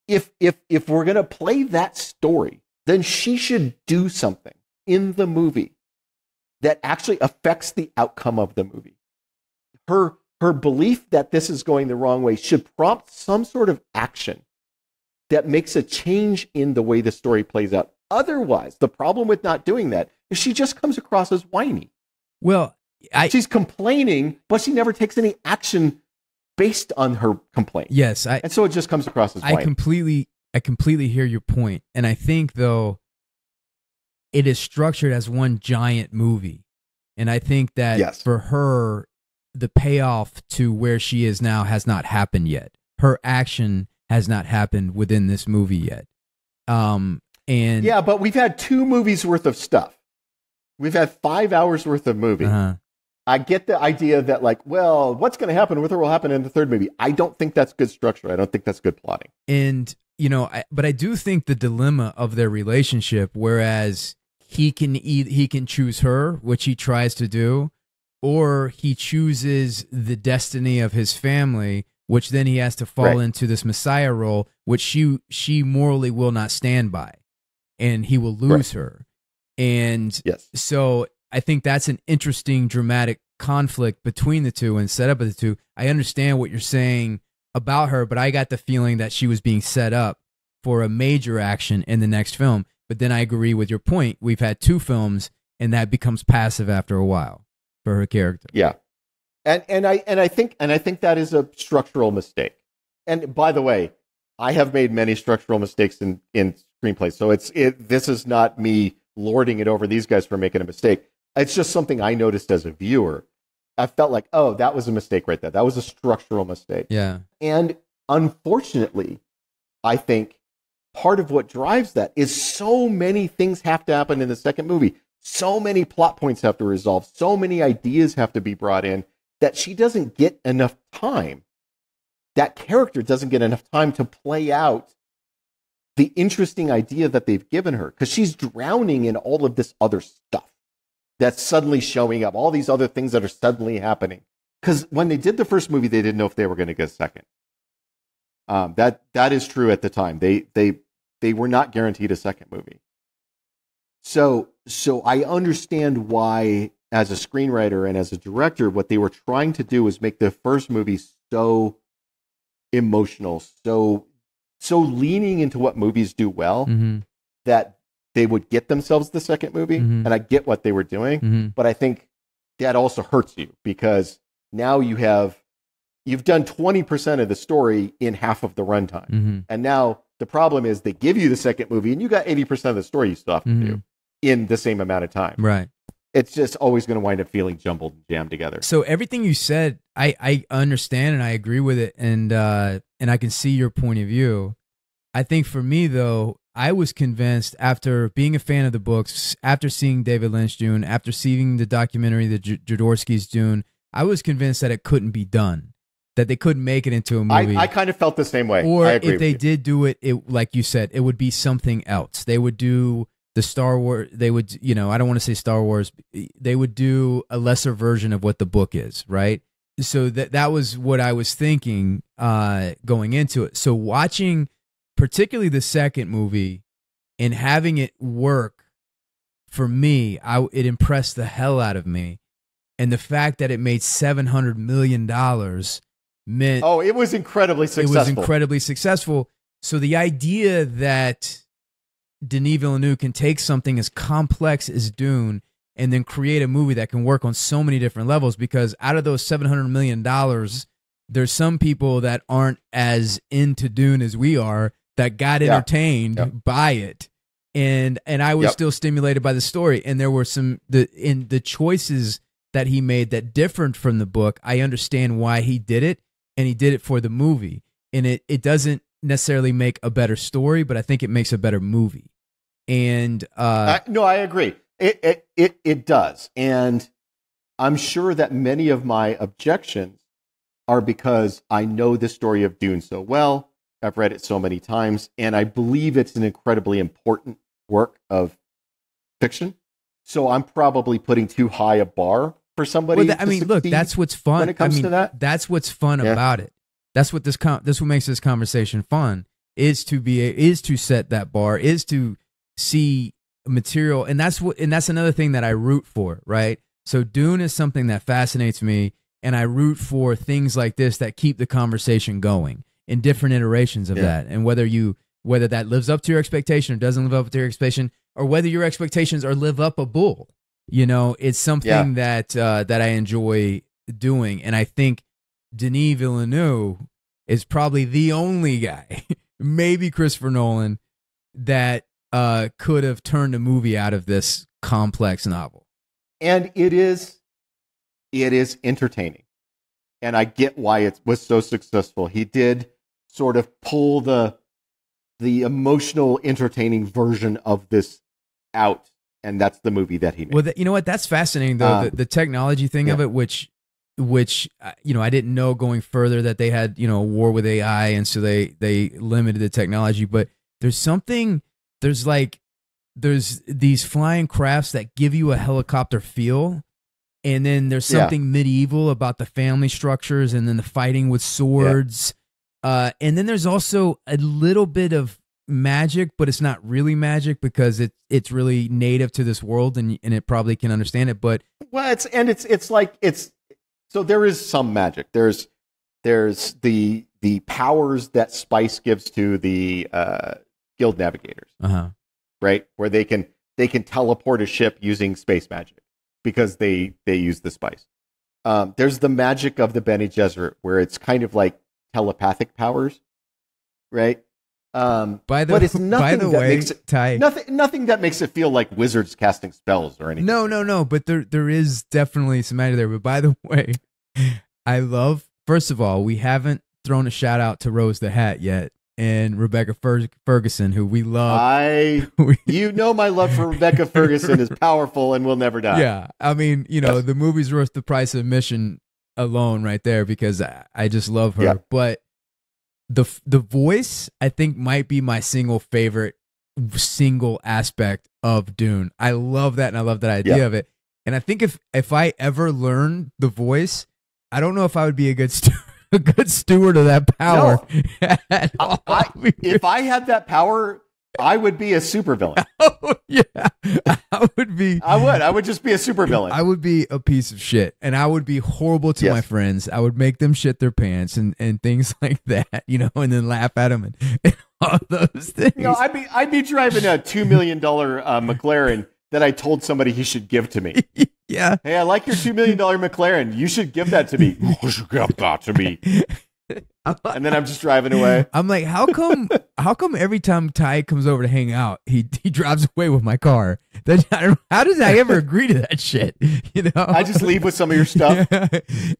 If we're going to play that story, then she should do something in the movie that actually affects the outcome of the movie. Her belief that this is going the wrong way should prompt some sort of action that makes a change in the way the story plays out. Otherwise, the problem with not doing that is she just comes across as whiny. Well, she's complaining, but she never takes any action based on her complaint. Yes, and so it just comes across as whiny. I completely hear your point, and I think though it is structured as one giant movie, and I think that for her, the payoff to where she is now has not happened yet. Her action has not happened within this movie yet. And yeah, but we've had 2 movies worth of stuff. We've had 5 hours worth of movie. I get the idea that, like, well, what's going to happen with her will happen in the third movie. I don't think that's good structure. I don't think that's good plotting. And, you know, but I do think the dilemma of their relationship, whereas he can choose her, which he tries to do, or he chooses the destiny of his family, which then he has to fall into this Messiah role, which she morally will not stand by, and he will lose her. And so I think that's an interesting dramatic conflict between the two and setup of the two. I understand what you're saying about her, but I got the feeling that she was being set up for a major action in the next film. But then I agree with your point. We've had 2 films, and that becomes passive after a while for her character. Yeah. And I think that is a structural mistake. And by the way, I have made many structural mistakes in screenplays. So this is not me lording it over these guys for making a mistake. It's just something I noticed as a viewer. I felt like, oh, that was a mistake right there. That was a structural mistake. Yeah. And unfortunately, I think part of what drives that is so many things have to happen in the second movie. So many plot points have to resolve. So many ideas have to be brought in that she doesn't get enough time. That character doesn't get enough time to play out the interesting idea that they've given her, because she's drowning in all of this other stuff that's suddenly showing up, all these other things that are suddenly happening. Because when they did the first movie, they didn't know if they were going to get a second. That is true at the time. They were not guaranteed a second movie. So I understand why, as a screenwriter and as a director, what they were trying to do was make the first movie so emotional, so leaning into what movies do well, that they would get themselves the second movie. And I get what they were doing, but I think that also hurts you, because now you've done 20% of the story in half of the runtime. And now the problem is they give you the second movie and you got 80% of the story you still have to do in the same amount of time. Right. It's just always going to wind up feeling jumbled and jammed together. So everything you said, I understand and I agree with it, and I can see your point of view. I think for me, though, I was convinced, after being a fan of the books, after seeing David Lynch Dune, after seeing the documentary, the Jodorowsky's Dune, I was convinced that it couldn't be done, that they couldn't make it into a movie. I kind of felt the same way. Or if they did do it, like you said, it would be something else. They would do the Star Wars, they would, I don't want to say Star Wars, they would do a lesser version of what the book is, right? So that was what I was thinking going into it. So watching particularly the second movie and having it work for me, it impressed the hell out of me. And the fact that it made $700 million meant... Oh, it was incredibly successful. It was incredibly successful. So the idea that Denis Villeneuve can take something as complex as Dune and then create a movie that can work on so many different levels, because out of those $700 million, there's some people that aren't as into Dune as we are that got entertained by it. And I was still stimulated by the story. And there were in the choices that he made that different from the book. I understand why he did it, and he did it for the movie. And it doesn't necessarily make a better story, but I think it makes a better movie. And no, I agree. It does. And I'm sure that many of my objections are because I know the story of Dune so well. I've read it so many times, and I believe it's an incredibly important work of fiction. So I'm probably putting too high a bar for somebody. Well, look, that's what's fun when it comes to that. That's what's fun about it. That's what this what makes this conversation fun, is to set that bar, is to see material, and that's another thing that I root for, right? So Dune is something that fascinates me, and I root for things like this that keep the conversation going in different iterations of that, and whether that lives up to your expectation or doesn't live up to your expectation, or whether your expectations are live upable. It's something that I enjoy doing, and I think Denis Villeneuve is probably the only guy, maybe Christopher Nolan, that could have turned a movie out of this complex novel. And it is entertaining. And I get why it was so successful. He did sort of pull the emotional, entertaining version of this out, and that's the movie that he made. Well, you know what? That's fascinating, though, the technology thing of it, which I didn't know going further that they had a war with AI, and so they limited the technology. But there's these flying crafts that give you a helicopter feel, and then there's something medieval about the family structures, and then the fighting with swords, and then there's also a little bit of magic, but it's not really magic because it's really native to this world, and it probably can understand it. But so there is some magic. There's the powers that spice gives to the guild navigators, right? Where they can teleport a ship using space magic because they use the spice. There's the magic of the Bene Gesserit, where it's kind of like telepathic powers, right? But it's nothing nothing that makes it feel like wizards casting spells or anything. No. But there is definitely some magic there. But by the way, I love. First of all, we haven't thrown a shout out to Rose the Hat yet, and Rebecca Ferguson, who we love. My love for Rebecca Ferguson is powerful and will never die. Yeah, the movie's worth the price of admission alone, right there, because I just love her. Yeah. But the voice, I think, might be my single aspect of Dune. I love that, and I love that idea of it. And I think if I ever learned the voice, I don't know if I would be a good steward of that power. No. If I had that power, I would be a supervillain. Oh, yeah. I would just be a supervillain. I would be a piece of shit, and I would be horrible to my friends. I would make them shit their pants and things like that, and then laugh at them and all those things. I'd be driving a $2 million McLaren that I told somebody he should give to me. Yeah. Hey, I like your $2 million McLaren. You should give that to me. You should give that to me. And then I'm just driving away. I'm like, how come every time Ty comes over to hang out, he drives away with my car? How does I ever agree to that shit? I just leave with some of your stuff. Yeah.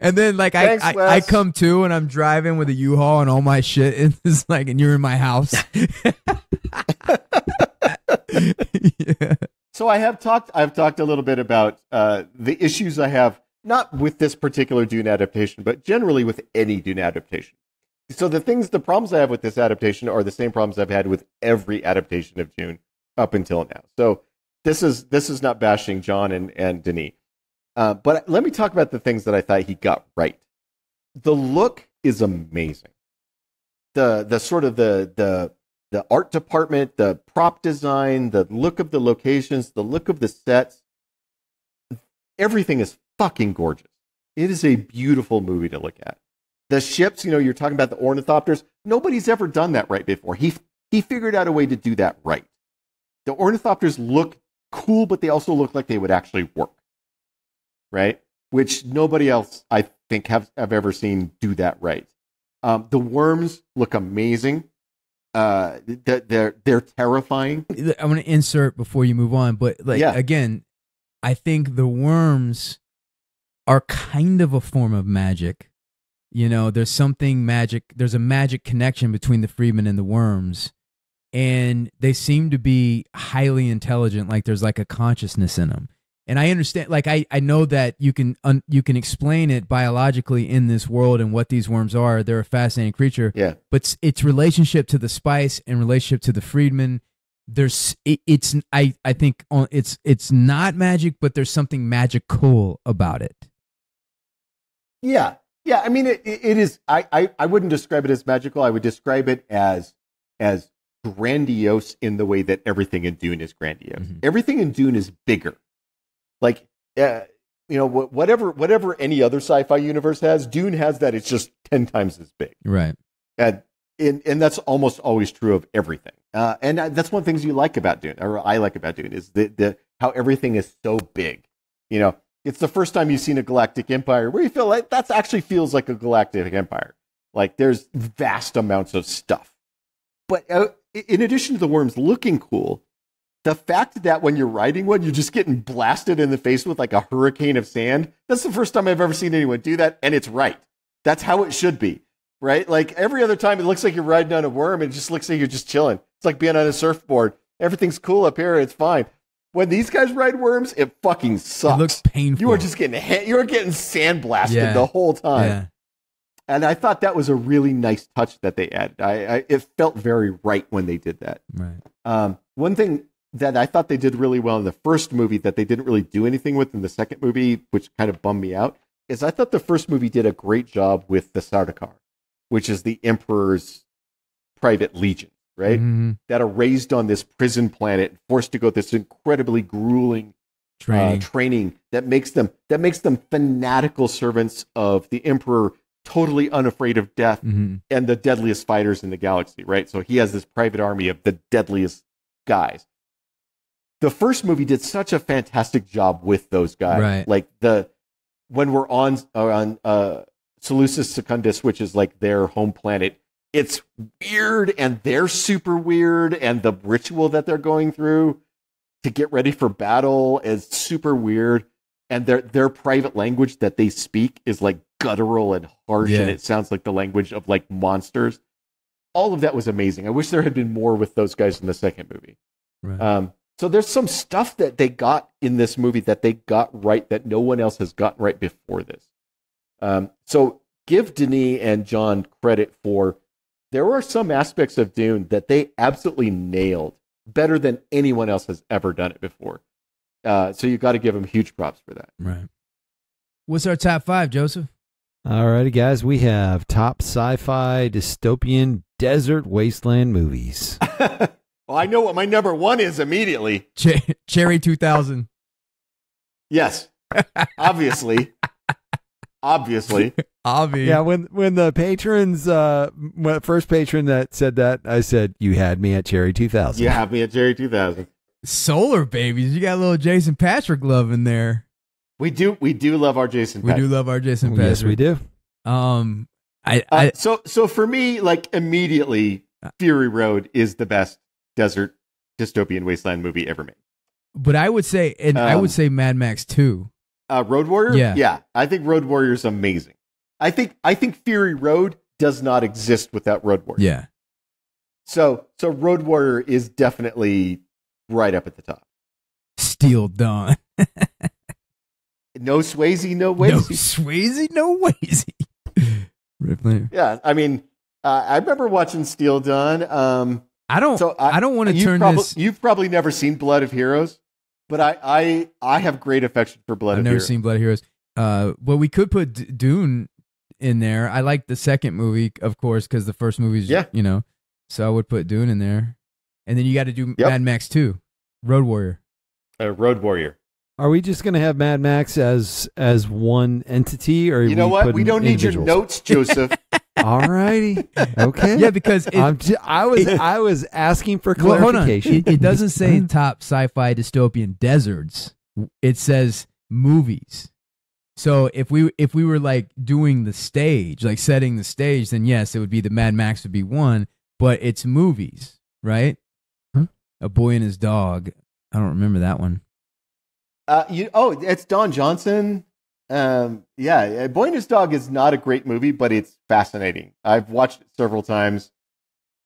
And then Thanks, I come to, and I'm driving with a U-Haul and all my shit, and it's like, and you're in my house. Yeah. So I've talked a little bit about the issues I have, not with this particular Dune adaptation, but generally with any Dune adaptation. So the problems I have with this adaptation are the same problems I've had with every adaptation of Dune up until now. So this is not bashing John and Denis. But let me talk about the things that I thought he got right. The look is amazing. The sort of the the art department, the prop design, the look of the locations, the look of the sets. Everything is fucking gorgeous. It is a beautiful movie to look at. The ships, you're talking about the ornithopters. Nobody's ever done that right before. He figured out a way to do that right. The ornithopters look cool, but they also look like they would actually work. Right? Which nobody else, I think, have ever seen do that right. The worms look amazing. They're terrifying. I want to insert before you move on, but again, I think the worms are kind of a form of magic. There's something magic. There's a magic connection between the Freedmen and the worms, and they seem to be highly intelligent. Like there's like a consciousness in them. And I understand, like I know that you can explain it biologically in this world and what these worms are. They're a fascinating creature. Yeah. But its relationship to the spice and relationship to the Freedmen, I think it's not magic, but there's something magical about it. Yeah. I mean, it is. I wouldn't describe it as magical. I would describe it as grandiose in the way that everything in Dune is grandiose. Mm-hmm. Everything in Dune is bigger. Like, whatever any other sci-fi universe has, Dune has that. It's just 10 times as big. Right. And that's almost always true of everything. And that's one of the things you like about Dune, or I like about Dune, is the how everything is so big. It's the first time you've seen a galactic empire where you feel like that actually feels like a galactic empire. Like there's vast amounts of stuff. But in addition to the worms looking cool, the fact that when you're riding one, you're just getting blasted in the face with like a hurricane of sand. That's the first time I've ever seen anyone do that. And it's right. That's how it should be. Right? Like every other time it looks like you're riding on a worm. It just looks like you're just chilling. It's like being on a surfboard. Everything's cool up here. It's fine. When these guys ride worms, it fucking sucks. It looks painful. You are just getting sandblasted the whole time. Yeah. And I thought that was a really nice touch that they added. It felt very right when they did that. Right. One thing that I thought they did really well in the first movie that they didn't really do anything with in the second movie, which kind of bummed me out, is I thought the first movie did a great job with the Sardaukar, which is the Emperor's private legion, right? Mm-hmm. That are raised on this prison planet, forced to go this incredibly grueling training that makes them fanatical servants of the Emperor, totally unafraid of death, mm-hmm. and the deadliest fighters in the galaxy, right? So he has this private army of the deadliest guys. The first movie did such a fantastic job with those guys. Right. Like when we're on Seleucus Secundus, which is like their home planet, it's weird and they're super weird, and the ritual that they're going through to get ready for battle is super weird, and their private language that they speak is like guttural and harsh, and it sounds like the language of like monsters. All of that was amazing. I wish there had been more with those guys in the second movie. Right. So there's some stuff that they got in this movie that they got right that no one else has gotten right before this. So give Denis and John credit for, there are some aspects of Dune that they absolutely nailed better than anyone else has ever done it before. So you got to give them huge props for that. Right. What's our top 5, Joseph? All righty, guys. We have top sci-fi dystopian desert wasteland movies. Well, I know what my number 1 is immediately. Cherry 2000. Yes. Obviously. Yeah, when the patrons, first patron that said that, I said, you had me at Cherry 2000. You have me at Cherry 2000. Solar babies. You got a little Jason Patrick love in there. We do love our Jason Patrick. We do love our Jason Patrick. Yes, we do. So for me, like immediately, Fury Road is the best desert dystopian wasteland movie ever made. But I would say, I would say Mad Max 2. Road Warrior? Yeah. I think Road Warrior is amazing. I think Fury Road does not exist without Road Warrior. Yeah. So Road Warrior is definitely right up at the top. Steel Dawn. No Swayze, no Wazy. No Swayze, no Wazy. Yeah, I mean, I remember watching Steel Dawn. I don't want to turn this. You've probably never seen Blood of Heroes, but I have great affection for Blood of Heroes. I've never seen Blood of Heroes. Well, we could put Dune in there. I like the second movie, of course, because the first movie's, So I would put Dune in there. And then you got to do Yep. Mad Max 2, Road Warrior. Road Warrior. Are we just going to have Mad Max as one entity, or You know what? We don't need your individuals? notes, Joseph. All righty, okay. Yeah, because I was asking for well, hold on. clarification. It doesn't say top sci-fi dystopian deserts. It says movies. So if we were like doing the stage, like setting the stage, then yes, it would be the Mad Max would be one, but it's movies, right? Huh? A Boy and His Dog. I don't remember that one. It's Don Johnson. Yeah, Boy and His Dog is not a great movie, but it's fascinating. I've watched it several times.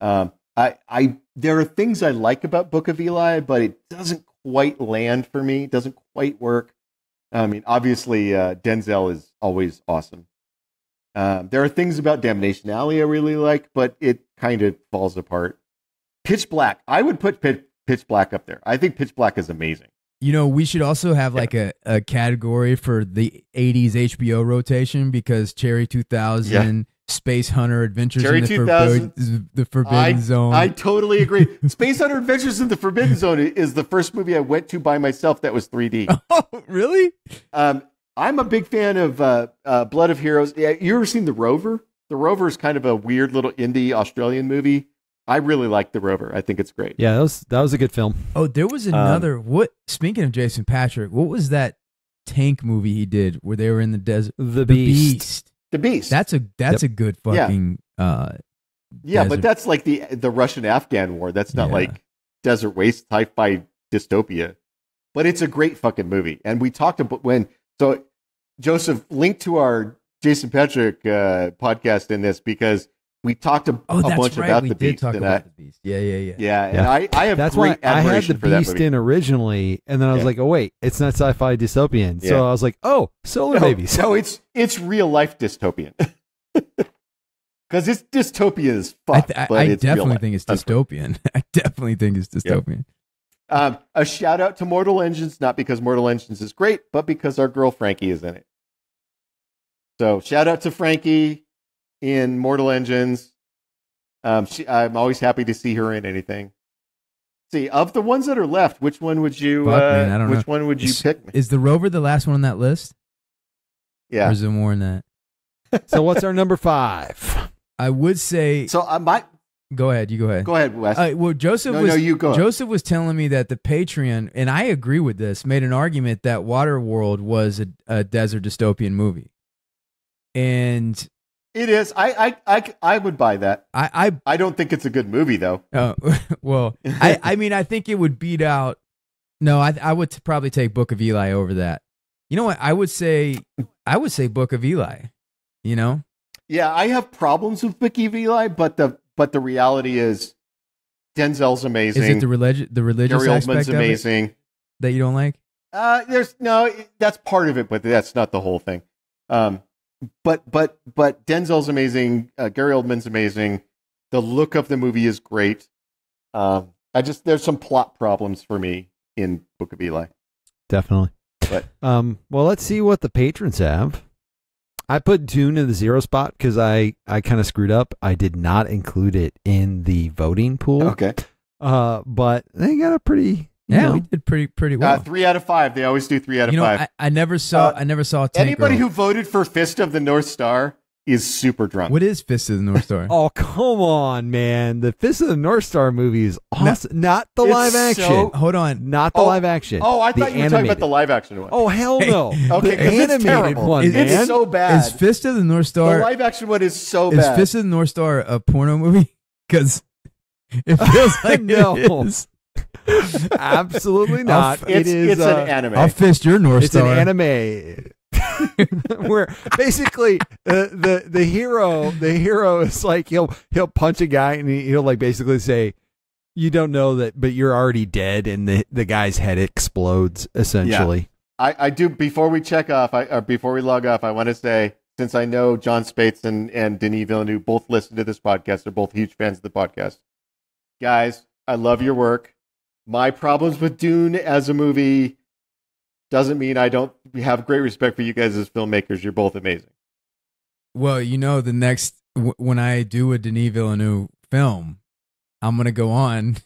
There are things I like about Book of Eli, but it doesn't quite land for me. It doesn't quite work. I mean, obviously, Denzel is always awesome. There are things about Damnation Alley I really like, but it kind of falls apart. Pitch Black. I would put Pitch Black up there. I think Pitch Black is amazing. You know, we should also have like a category for the 80s HBO rotation because Cherry 2000, Space Hunter Adventures Cherry in 2000, the Forbidden Zone. I totally agree. Space Hunter Adventures in the Forbidden Zone is the first movie I went to by myself that was 3D. Oh, really? I'm a big fan of Blood of Heroes. Yeah, you ever seen The Rover? The Rover is kind of a weird little indie Australian movie. I really like The Rover. I think it's great. Yeah, that was a good film. Oh, there was another. Speaking of Jason Patrick, what was that tank movie he did where they were in the desert? The Beast. The Beast. That's a good fucking. Yeah, desert. but that's like the Russian-Afghan war. That's not like desert waste sci-fi dystopia. But it's a great fucking movie. And we talked about so Joseph linked to our Jason Patrick podcast in this because we talked a bunch about the Beast. Talk about the Beast. Yeah. And I have That's great why I had admiration the for that Beast movie. in originally, and then I was like, oh wait, it's not sci-fi dystopian. So I was like, oh, solar babies. No, it's real life dystopian. Because it's dystopian as fuck. I definitely think it's dystopian. I definitely think it's dystopian. A shout out to Mortal Engines, not because Mortal Engines is great, but because our girl Frankie is in it. So shout out to Frankie in Mortal Engines. I'm always happy to see her in anything. See, of the ones that are left, which one would you? Man, I don't know. Which one would you pick? Is the Rover the last one on that list? Yeah. Or is there more than that? So what's our number 5? I would say. So Go ahead. You go ahead. Go ahead, Wes. Well, Joseph you go. Joseph was telling me that the Patreon, and I agree with this, made an argument that Waterworld was a desert dystopian movie, and it is. I would buy that. I don't think it's a good movie though. Oh well, I mean, I think it would beat out. No, I would probably take Book of Eli over that. You know what? I would say Book of Eli. You know. Yeah, I have problems with Book of Eli, but the reality is Denzel's amazing. Is it the religious Gary aspect Oldman's of amazing. it that you don't like? That's part of it, but that's not the whole thing. But Denzel's amazing. Gary Oldman's amazing. The look of the movie is great. There's some plot problems for me in Book of Eli. Definitely. But well, let's see what the patrons have. I put Dune in the 0 spot because I kind of screwed up. I did not include it in the voting pool. Okay. But they got a pretty. We did pretty well. 3 out of 5. They always do 3 out of 5. I never saw. I never saw. Anybody who voted for Fist of the North Star is super drunk. What is Fist of the North Star? Oh, come on, man! The Fist of the North Star movie is awesome. Not the live action. Hold on, not the live action. Oh, I thought you were talking about the live action one. Oh, hell no! Okay, the animated one, man. It's so bad. Is Fist of the North Star? The live action one is so bad. Is Fist of the North Star a porno movie? Because it feels like no. It is. Absolutely not. It's an anime. I'll fist your North Star. It's an anime. Where basically the hero is like he'll punch a guy and he'll like basically say, you don't know that, but you're already dead, and the guy's head explodes essentially. Yeah. I do. Before we before we log off, I want to say, since I know John Spates and Denis Villeneuve both listen to this podcast, they're both huge fans of the podcast. Guys, I love your work. My problems with Dune as a movie doesn't mean I don't have great respect for you guys as filmmakers. You're both amazing. Well, the next when I do a Denis Villeneuve film, I'm going to go on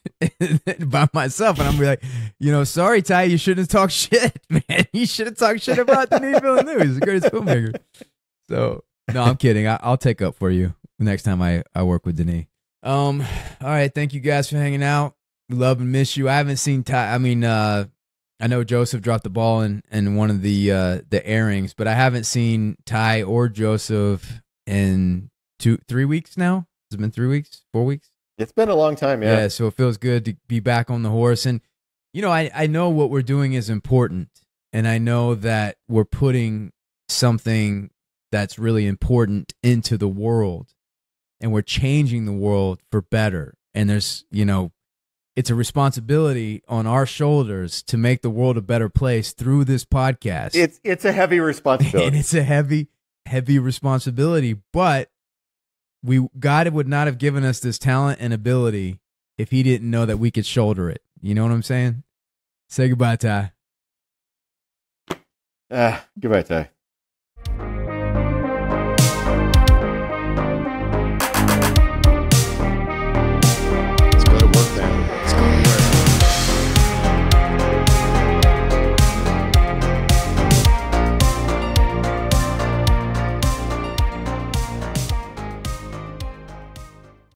by myself. And I'm going to be like, sorry, Ty, you shouldn't have talked shit, man. You should have talked shit about Denis Villeneuve. He's the greatest filmmaker. So, no, I'm kidding. I'll take up for you next time I work with Denis. All right. Thank you guys for hanging out. Love and miss you. I haven't seen Ty. I mean, I know Joseph dropped the ball in one of the airings, but I haven't seen Ty or Joseph in 3 weeks now. Has it been 3 weeks, 4 weeks? It's been a long time, yeah. Yeah, so it feels good to be back on the horse. And, I know what we're doing is important. And I know that we're putting something that's really important into the world. And we're changing the world for better. And there's, it's a responsibility on our shoulders to make the world a better place through this podcast. It's a heavy responsibility. And it's a heavy, heavy responsibility. But God would not have given us this talent and ability if he didn't know that we could shoulder it. You know what I'm saying? Say goodbye, Ty. Goodbye, Ty.